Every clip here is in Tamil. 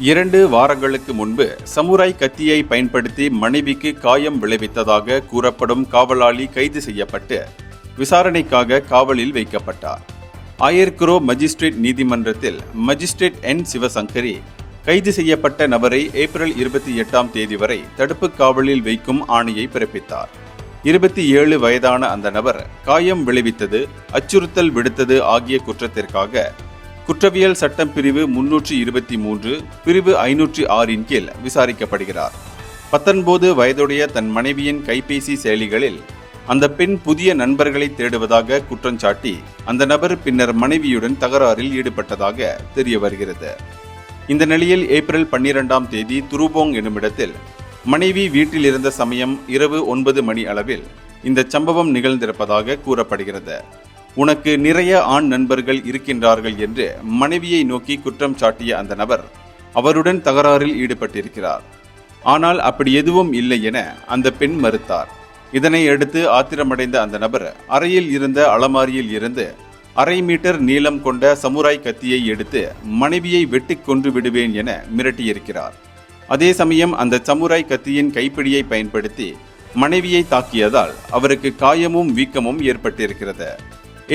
2 வாரங்களுக்கு முன்பு சமுராய் கத்தியை பயன்படுத்தி மனைவிக்கு காயம் விளைவித்ததாக கூறப்படும் காவலாளி கைது செய்யப்பட்டு விசாரணைக்காக காவலில் வைக்கப்பட்டார். ஆயர்குரோ மஜிஸ்ட்ரேட் நீதிமன்றத்தில் மஜிஸ்ட்ரேட் என். சிவசங்கரி கைது செய்யப்பட்ட நபரை ஏப்ரல் 28ஆம் தேதி வரை தடுப்பு காவலில் வைக்கும் ஆணையை பிறப்பித்தார். 27 வயதான அந்த நபர் காயம் விளைவித்தது, அச்சுறுத்தல் விடுத்தது ஆகிய குற்றத்திற்காக குற்றவியல் சட்டம் பிரிவு 323 பிரிவு 506 கீழ் விசாரிக்கப்படுகிறார். 19 வயதுடைய தன் மனைவியின் கைபேசி செயலிகளில் அந்த பெண் புதிய நண்பர்களை தேடுவதாக குற்றஞ்சாட்டி அந்த நபர் பின்னர் மனைவியுடன் தகராறில் ஈடுபட்டதாக தெரிய வருகிறது. இந்த நிலையில் ஏப்ரல் 12ஆம் தேதி துருபோங் என்னுமிடத்தில் மனைவி வீட்டில் இருந்த சமயம் இரவு 9 மணி அளவில் இந்த சம்பவம் நிகழ்ந்திருப்பதாக கூறப்படுகிறது. உனக்கு நிறைய ஆண் நண்பர்கள் இருக்கின்றார்கள் என்று மனைவியை நோக்கி குற்றம் சாட்டிய அந்த நபர் அவருடன் தகராறில் ஈடுபட்டிருக்கிறார். ஆனால் அப்படி எதுவும் இல்லை என அந்த பெண் மறுத்தார். இதனை அடுத்து ஆத்திரமடைந்த அந்த நபர் அறையில் இருந்த அலமாரியில் இருந்து 1/2 மீட்டர் நீளம் கொண்ட சமுராய் கத்தியை எடுத்து மனைவியை வெட்டி கொன்று விடுவேன் என மிரட்டியிருக்கிறார். அதே சமயம் அந்த சமுராய் கத்தியின் கைப்பிடியை பயன்படுத்தி மனைவியை தாக்கியதால் அவருக்கு காயமும் வீக்கமும் ஏற்பட்டிருக்கிறது.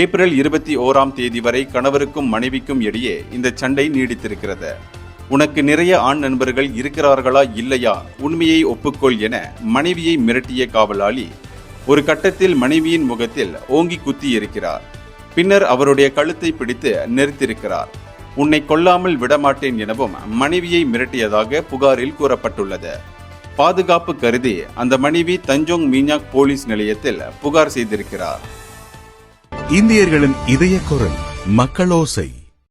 ஏப்ரல் 21ஆம் தேதி வரை கணவருக்கும் மனைவிக்கும் இடையே இந்த சண்டை நீடித்திருக்கிறது. உனக்கு நிறைய ஆண் நண்பர்கள் இருக்கிறார்களா இல்லையா, உண்மையை ஒப்புக்கொள் என மனைவியை மிரட்டிய காவலாளி ஒரு கட்டத்தில் மனைவியின் முகத்தில் ஓங்கி குத்தி இருக்கிறார். பின்னர் அவருடைய கழுத்தை பிடித்து நிறுத்தியிருக்கிறார். உன்னை கொல்லாமல் விடமாட்டேன் எனவும் மனைவியை மிரட்டியதாக புகாரில் கூறப்பட்டுள்ளது. பாதுகாப்பு கருதி அந்த மனைவி தஞ்சோங் மீனாக் போலீஸ் நிலையத்தில் புகார் செய்திருக்கிறார். இந்தியர்களின் இதய குரல் மக்களோசை.